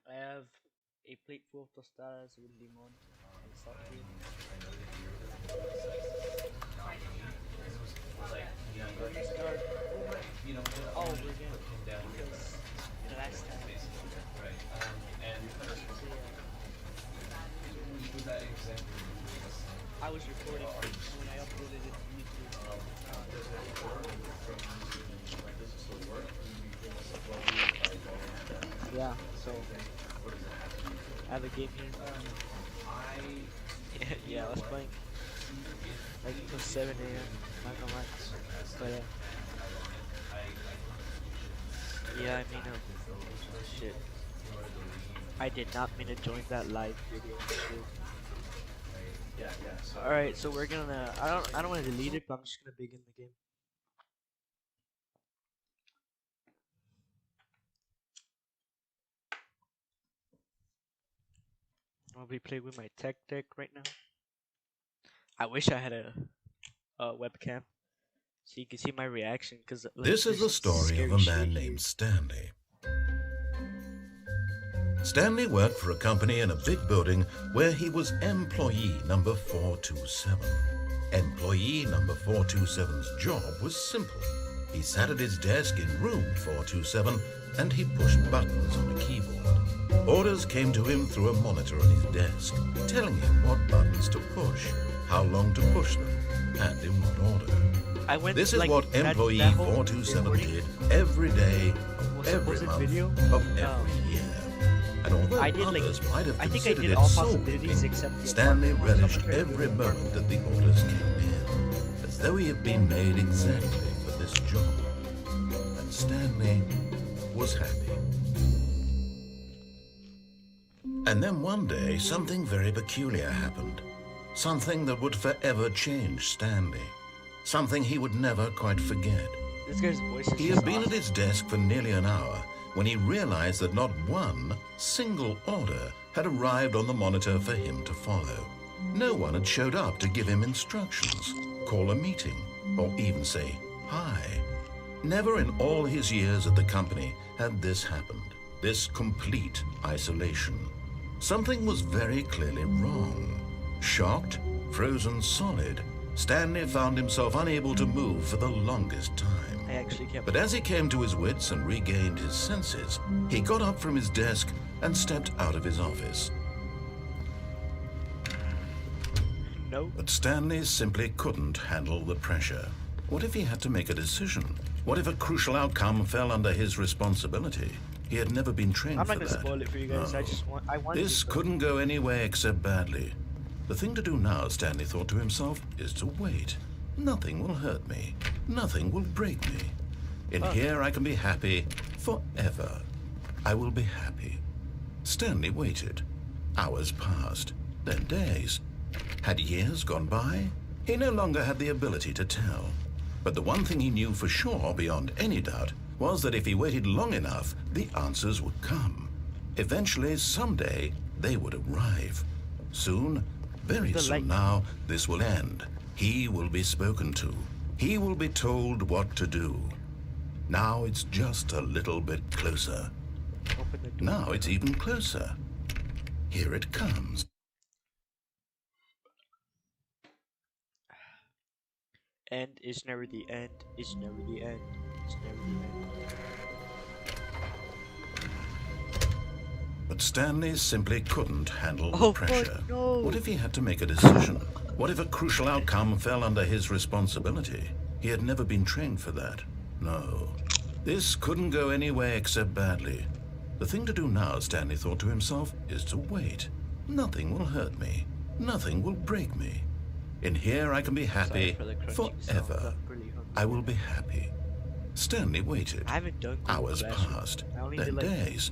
I have a plate full of tostadas with limon and salt here. Where do you start? Oh, we're gonna because the last time. So I was recording when I uploaded it to YouTube. Yeah, so I have a game here. Yeah, I was playing like until 7 a.m. Not gonna lie. But yeah, I mean, shit. I did not mean to join that live video. All right, so we're gonna. I don't want to delete it, but I'm just gonna begin the game. I'll be playing with my tech deck right now. I wish I had a webcam so you can see my reaction. Cause like, this is the story of a man named Stanley. Stanley worked for a company in a big building where he was employee number 427. Employee number 427's job was simple. He sat at his desk in room 427 and he pushed buttons on a keyboard. Orders came to him through a monitor on his desk, telling him what buttons to push, how long to push them, and in what order. This is what employee 427 did every day, every month, of every year. And although others might have considered it soul-winning, Stanley relished every moment that the orders came in, as though he had been made exactly for this job. And Stanley was happy. And then one day, something very peculiar happened. Something that would forever change Stanley. Something he would never quite forget. This guy's voice is He had been at his desk for nearly an hour when he realized that not one single order had arrived on the monitor for him to follow. No one had showed up to give him instructions, call a meeting, or even say hi. Never in all his years at the company had this happened, this complete isolation. Something was very clearly wrong. Shocked, frozen solid, Stanley found himself unable to move for the longest time. But as he came to his wits and regained his senses, he got up from his desk and stepped out of his office. No. But Stanley simply couldn't handle the pressure. What if he had to make a decision? What if a crucial outcome fell under his responsibility? He had never been trained for that. I'm not gonna spoil it for you guys. No. I want This couldn't go any way except badly. The thing to do now, Stanley thought to himself, is to wait. Nothing will hurt me. Nothing will break me. In here I can be happy forever. I will be happy. Stanley waited. Hours passed, then days. Had years gone by? He no longer had the ability to tell. But the one thing he knew for sure, beyond any doubt, was that if he waited long enough, the answers would come. Eventually, someday, they would arrive. Soon, very soon now, this will end. He will be spoken to. He will be told what to do. Now it's just a little bit closer. Now it's even closer. Here it comes. End is never the end. It's never the end. It's never the end. But Stanley simply couldn't handle the pressure. No. What if he had to make a decision? What if a crucial outcome fell under his responsibility? He had never been trained for that. No. This couldn't go any way except badly. The thing to do now, Stanley thought to himself, is to wait. Nothing will hurt me. Nothing will break me. In here I can be happy forever. I will be happy. Stanley waited. Hours passed, then days.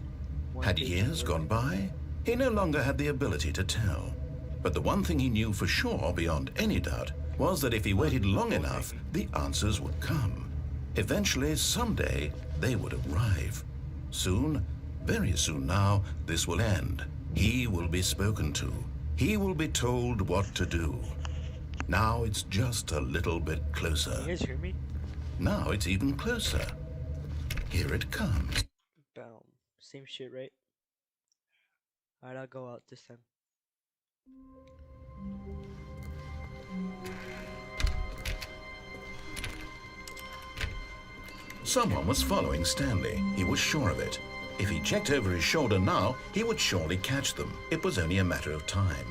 Had years gone by? He no longer had the ability to tell. But the one thing he knew for sure, beyond any doubt, was that if he waited long enough, the answers would come. Eventually, someday, they would arrive. Soon, very soon now, this will end. He will be spoken to. He will be told what to do. Now it's just a little bit closer. You guys hear me? Now it's even closer. Here it comes. Boom. Same shit, right? Alright, I'll go out this time. Someone was following Stanley. He was sure of it. If he checked over his shoulder now, he would surely catch them. It was only a matter of time.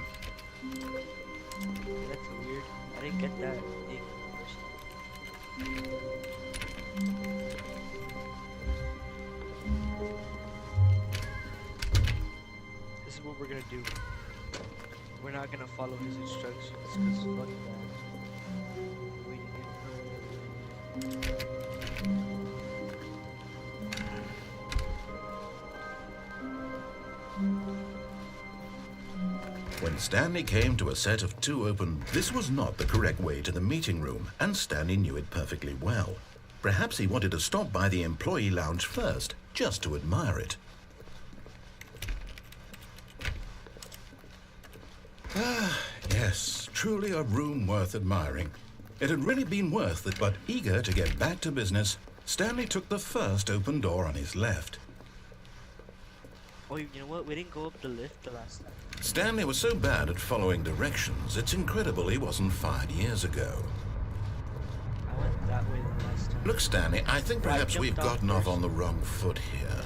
That's weird. I didn't get that thing first. This is what we're gonna do. We're not gonna follow his instructions because fuck that. Waiting When Stanley came to a set of 2 open, this was not the correct way to the meeting room, and Stanley knew it perfectly well. Perhaps he wanted to stop by the employee lounge first, just to admire it. Ah, yes, truly a room worth admiring. It had really been worth it, but eager to get back to business, Stanley took the first open door on his left. Oh, you know what? We didn't go up the lift the last time. Stanley was so bad at following directions, it's incredible he wasn't fired years ago. I went that way the last time. Look, Stanley, I think perhaps we've gotten off on the wrong foot here.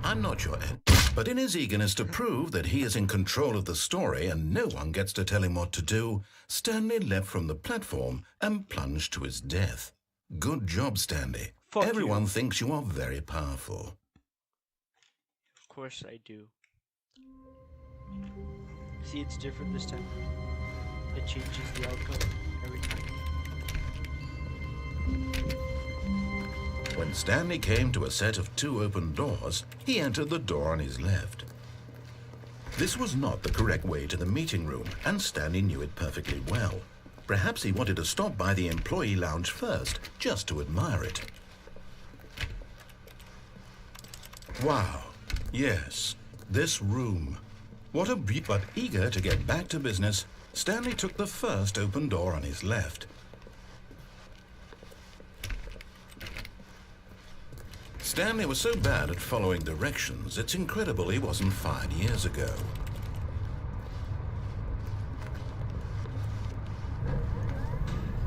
I'm not your enemy, but in his eagerness to prove that he is in control of the story and no one gets to tell him what to do, Stanley leapt from the platform and plunged to his death. Good job, Stanley. Fuck Everyone you. thinks you are very powerful. Of course I do. See, it's different this time. It changes the outcome every time. When Stanley came to a set of 2 open doors, he entered the door on his left. This was not the correct way to the meeting room, and Stanley knew it perfectly well. Perhaps he wanted to stop by the employee lounge first, just to admire it. Wow, yes, this room. What a beauty! But eager to get back to business, Stanley took the first open door on his left. Stanley was so bad at following directions, it's incredible he wasn't fired years ago.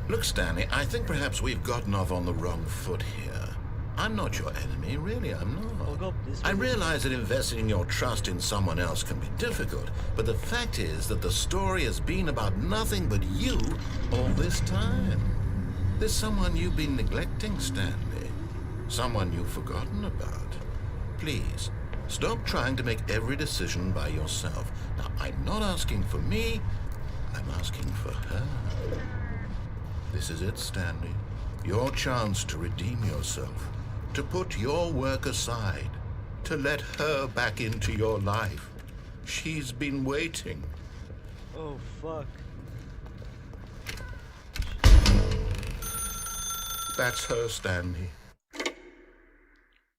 Look, Stanley, I think perhaps we've gotten off on the wrong foot here. I'm not your enemy, really, I'm We'll not. go up this I way. realize that investing your trust in someone else can be difficult, but the fact is that the story has been about nothing but you all this time. There's someone you've been neglecting, Stanley. Someone you've forgotten about. Please, stop trying to make every decision by yourself. Now, I'm not asking for me, I'm asking for her. This is it, Stanley. Your chance to redeem yourself. To put your work aside. To let her back into your life. She's been waiting. Oh, fuck. That's her, Stanley.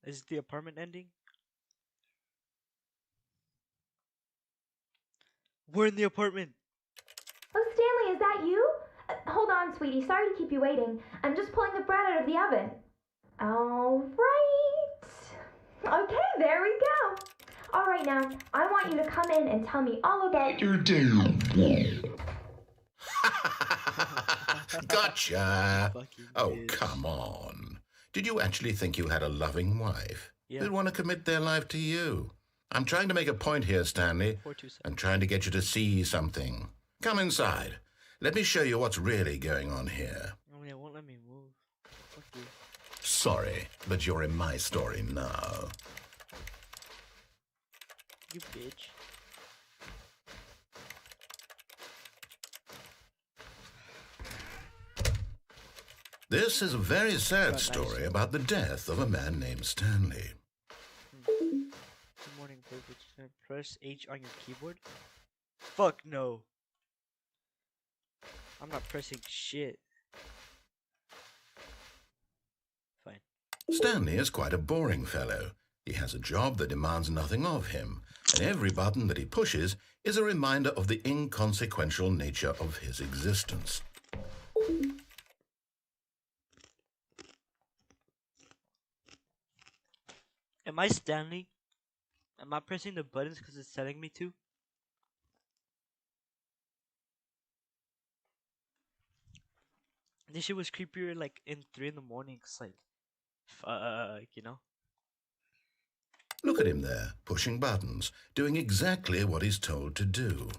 Is the apartment ending? We're in the apartment. Oh, Stanley, is that you? Hold on, sweetie. Sorry to keep you waiting. I'm just pulling the bread out of the oven. All right. Okay, there we go. All right, now, I want you to come in and tell me all about your day. Gotcha. Fucking Oh, bitch. come on. Did you actually think you had a loving wife? Yeah. Who'd want to commit their life to you? I'm trying to make a point here, Stanley. 427. I'm trying to get you to see something. Come inside. Let me show you what's really going on here. Oh, yeah, won't let me move. Fuck you. Sorry, but you're in my story now. You bitch. This is a very sad story about the death of a man named Stanley. Good morning, baby. Press H on your keyboard. Fuck no. I'm not pressing shit. Fine. Stanley is quite a boring fellow. He has a job that demands nothing of him, and every button that he pushes is a reminder of the inconsequential nature of his existence. Am I Stanley? Am I pressing the buttons because it's telling me to? This shit was creepier like in 3 in the morning. It's like, fuck, you know? Look at him there, pushing buttons, doing exactly what he's told to do.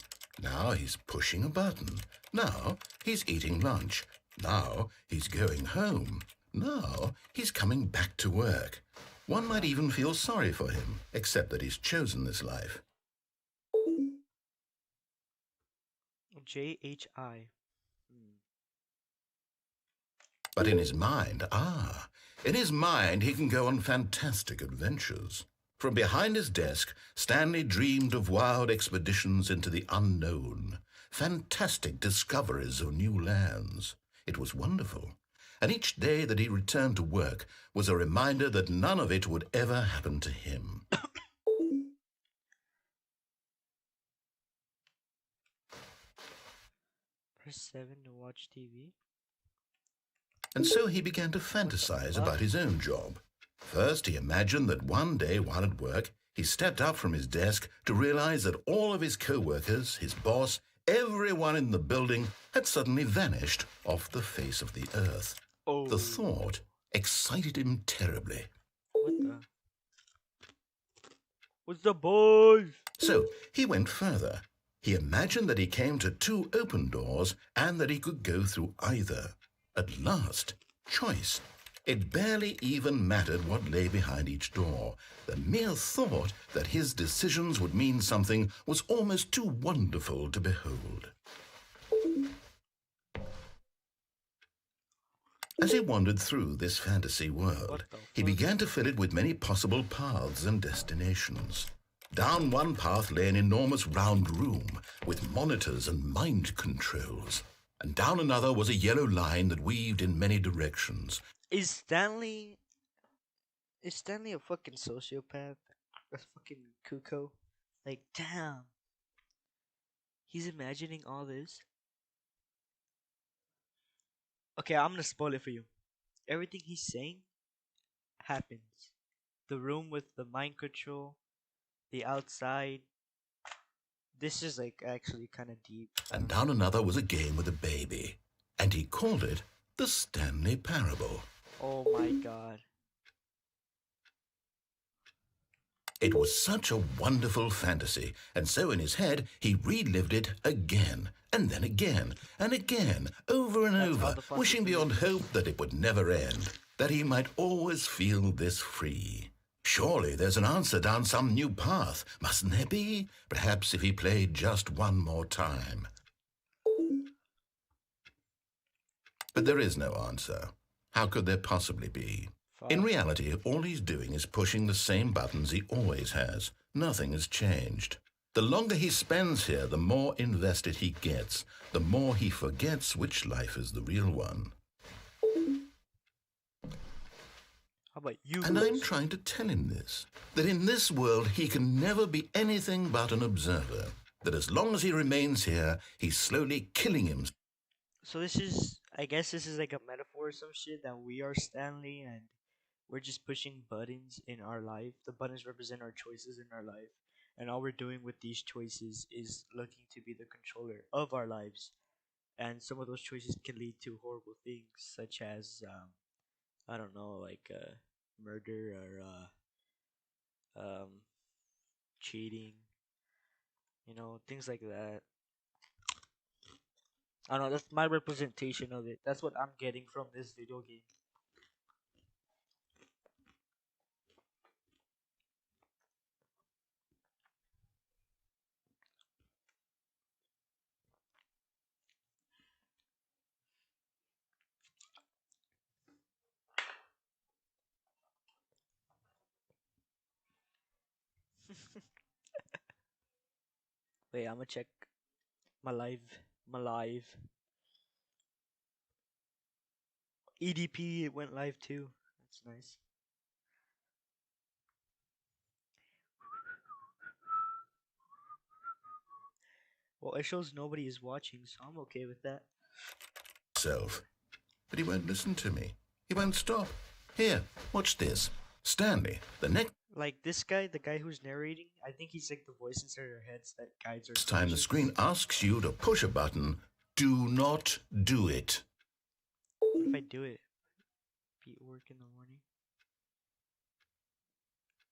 Now he's pushing a button. Now he's eating lunch. Now he's going home. Now he's coming back to work. One might even feel sorry for him, except that he's chosen this life. JHI. But in his mind, in his mind he can go on fantastic adventures. From behind his desk, Stanley dreamed of wild expeditions into the unknown, fantastic discoveries of new lands. It was wonderful. And each day that he returned to work was a reminder that none of it would ever happen to him. Press 7 to watch TV. And so he began to fantasize about his own job. First, he imagined that one day while at work, he stepped up from his desk to realize that all of his co-workers, his boss, everyone in the building had suddenly vanished off the face of the earth. Oh. The thought excited him terribly. What the? What's the boys? So he went further. He imagined that he came to 2 open doors and that he could go through either. At last, choice. It barely even mattered what lay behind each door. The mere thought that his decisions would mean something was almost too wonderful to behold. As he wandered through this fantasy world, he began to fill it with many possible paths and destinations. Down one path lay an enormous round room with monitors and mind controls. And down another was a yellow line that weaved in many directions. Is Stanley a fucking sociopath? A fucking cuckoo? Like, damn. He's imagining all this? Okay, I'm gonna spoil it for you. Everything he's saying happens. The room with the mind control, the outside. This is like actually kind of deep. And down another was a game with a baby. And he called it the Stanley Parable. Oh my god. It was such a wonderful fantasy, and so in his head he relived it again, and then again, and again, over and over, wishing beyond hope that it would never end, that he might always feel this free. Surely there's an answer down some new path, mustn't there be? Perhaps if he played just one more time. But there is no answer. How could there possibly be? In reality, all he's doing is pushing the same buttons he always has. Nothing has changed. The longer he spends here, the more invested he gets, the more he forgets which life is the real one. How about you? And I'm trying to tell him this, that in this world he can never be anything but an observer, that as long as he remains here, he's slowly killing himself. So I guess this is like a metaphor or some shit that we are Stanley and we're just pushing buttons in our life. The buttons represent our choices in our life. And all we're doing with these choices is looking to be the controller of our lives. And some of those choices can lead to horrible things, such as, I don't know, like murder or cheating. You know, things like that. I don't know, that's my representation of it. That's what I'm getting from this video game. Wait, I'm gonna check my live. EDP it went live too. That's nice. Well, it shows nobody is watching, so I'm okay with that. But he won't listen to me. He won't stop. Here, watch this. Stanley, the next... Like this guy, the guy who's narrating, I think he's like the voice inside our heads that guides our Next time the decisions. screen asks you to push a button, do not do it. What if I do it? Be at work in the morning.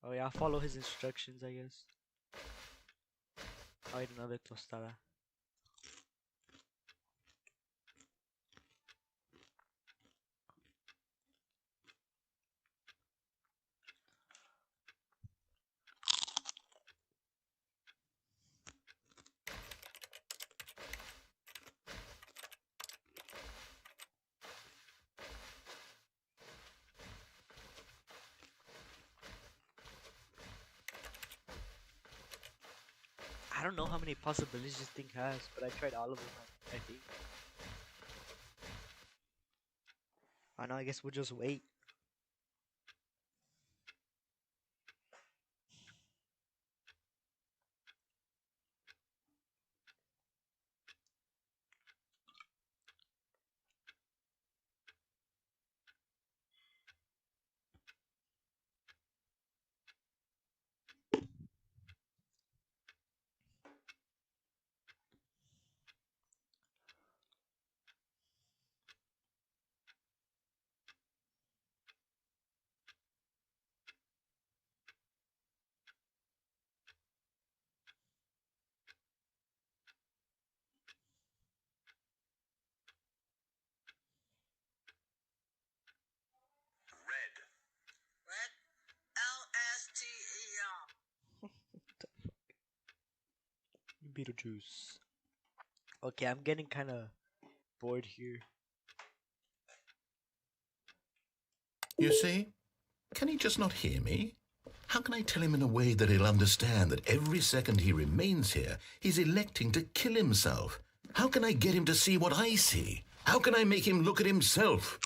Oh yeah, I'll follow his instructions, I guess. I'll eat another tostada. I don't know how many possibilities this thing has, but I tried all of them, I think. I know, I guess we'll just wait. Red. LSTER. Beetlejuice. Okay, I'm getting kind of bored here. You see? Can he just not hear me? How can I tell him in a way that he'll understand that every second he remains here, he's electing to kill himself? How can I get him to see what I see? How can I make him look at himself?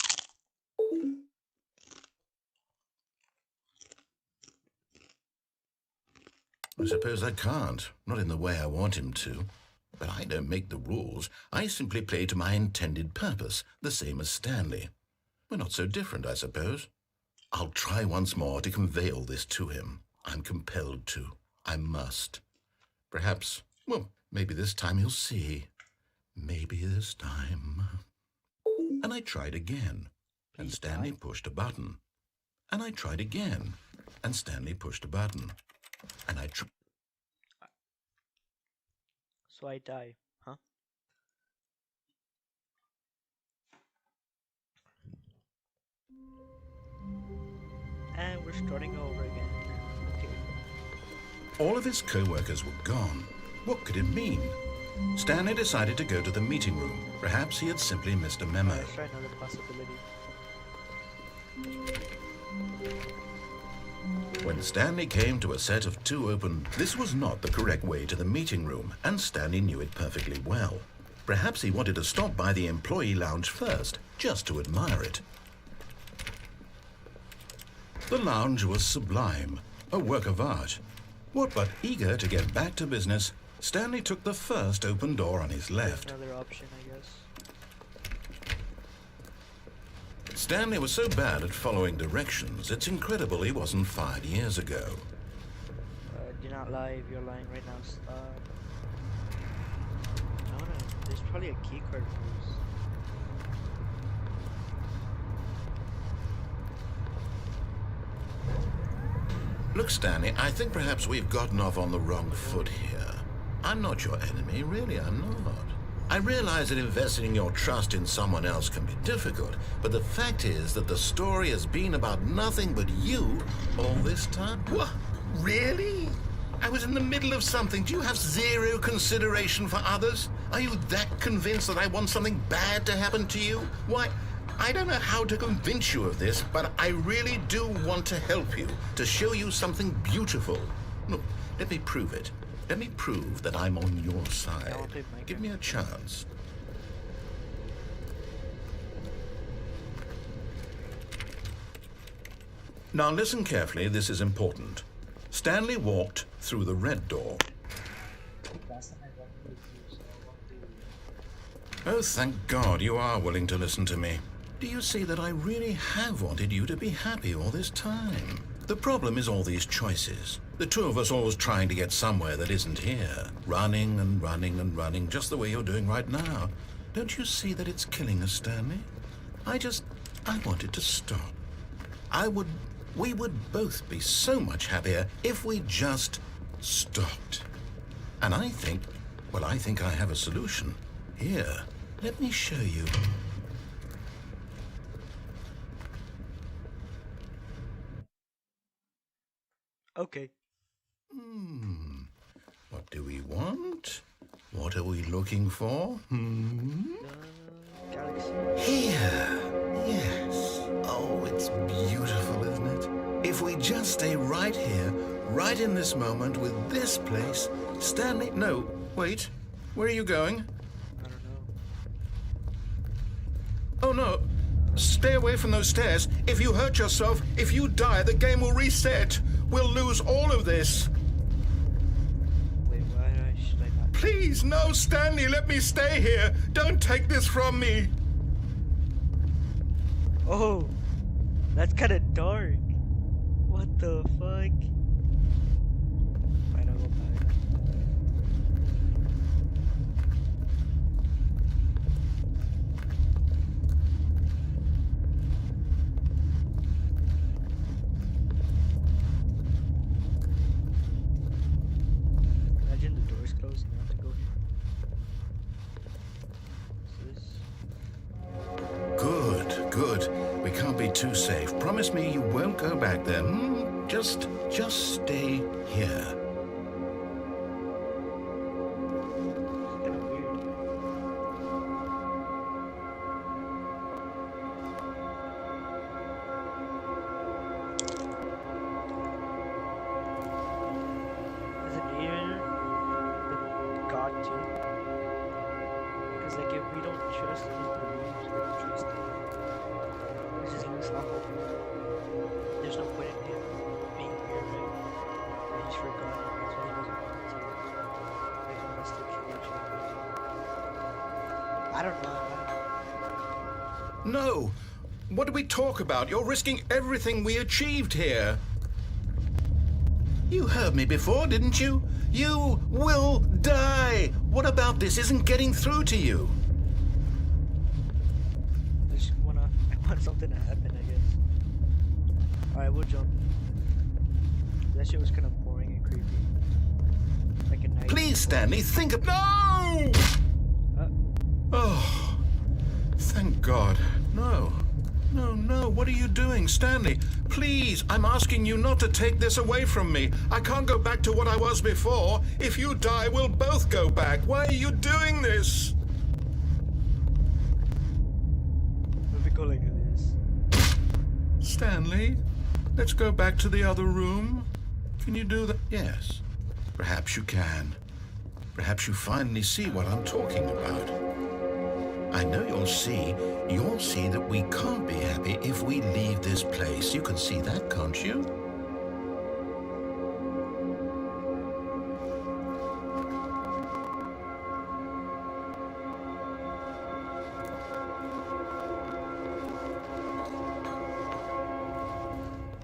I suppose I can't, not in the way I want him to. But I don't make the rules. I simply play to my intended purpose, the same as Stanley. We're not so different, I suppose. I'll try once more to convey all this to him. I'm compelled to. I must. Perhaps, well, maybe this time he'll see. Maybe this time. And I tried again, and Stanley pushed a button. And I tried again, and Stanley pushed a button. And I tried. So I die, huh? And we're starting over again. Okay. All of his co-workers were gone. What could it mean? Stanley decided to go to the meeting room. Perhaps he had simply missed a memo. Let's try another possibility. When Stanley came to a set of two open, this was not the correct way to the meeting room, and Stanley knew it perfectly well. Perhaps he wanted to stop by the employee lounge first, just to admire it. The lounge was sublime, a work of art. What but eager to get back to business, Stanley took the first open door on his left. Another option, I guess. Stanley was so bad at following directions, it's incredible he wasn't fired years ago. Do not lie if you're lying right now. Stop. I wanna. There's probably a key card for this. Look, Stanley, I think perhaps we've gotten off on the wrong foot here. I'm not your enemy, really, I'm not. I realize that investing your trust in someone else can be difficult, but the fact is that the story has been about nothing but you all this time. What? Really? I was in the middle of something. Do you have zero consideration for others? Are you that convinced that I want something bad to happen to you? Why, I don't know how to convince you of this, but I really do want to help you, to show you something beautiful. Look, let me prove it. Let me prove that I'm on your side. Give me a chance. Now listen carefully, this is important. Stanley walked through the red door. Oh, thank God you are willing to listen to me. Do you see that I really have wanted you to be happy all this time? The problem is all these choices. The two of us always trying to get somewhere that isn't here. Running and running and running, just the way you're doing right now. Don't you see that it's killing us, Stanley? I want it to stop. We would both be so much happier if we just stopped. And I think I have a solution. Here, let me show you. Okay. What do we want? What are we looking for? Galaxy. Here. Yes. Oh, it's beautiful, isn't it? If we just stay right here, right in this moment with this place, Stanley... No, wait. Where are you going? I don't know. Oh, no. Stay away from those stairs. If you hurt yourself, if you die, the game will reset. We'll lose all of this. Wait, should I not? Please, no, Stanley, let me stay here. Don't take this from me. Oh, that's kind of dark. What the fuck? Fine, I'll go back. Imagine the door's closed and I have to go here. What's this? Good. We can't be too safe. Promise me you won't go back there. Just stay here. Kind of weird. Is it near the God too? Because like if we don't trust his beliefs, we don't trust him. It just looks awful. There's no point in him being here, right? And he's forgotten. That's why he doesn't want to. Like he wants to kill each other. I don't know. No. What do we talk about? You're risking everything we achieved here. You heard me before, didn't you? You will die. What about this isn't getting through to you? I want something to happen, I guess. Alright, we'll jump. That shit was kind of boring and creepy. Like a night. Please, Stanley, think of... No! Oh, thank God. No. What are you doing, Stanley? Please, I'm asking you not to take this away from me. I can't go back to what I was before. If you die, we'll both go back. Why are you doing this? If we go like this. Stanley, let's go back to the other room. Can you do that? Yes. Perhaps you can. Perhaps you finally see what I'm talking about. I know you'll see that we can't be happy if we leave this place. You can see that, can't you?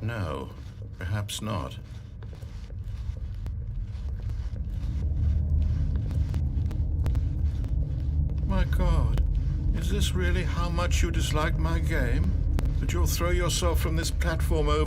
No, perhaps not. My God, is this really how much you dislike my game? That you'll throw yourself from this platform over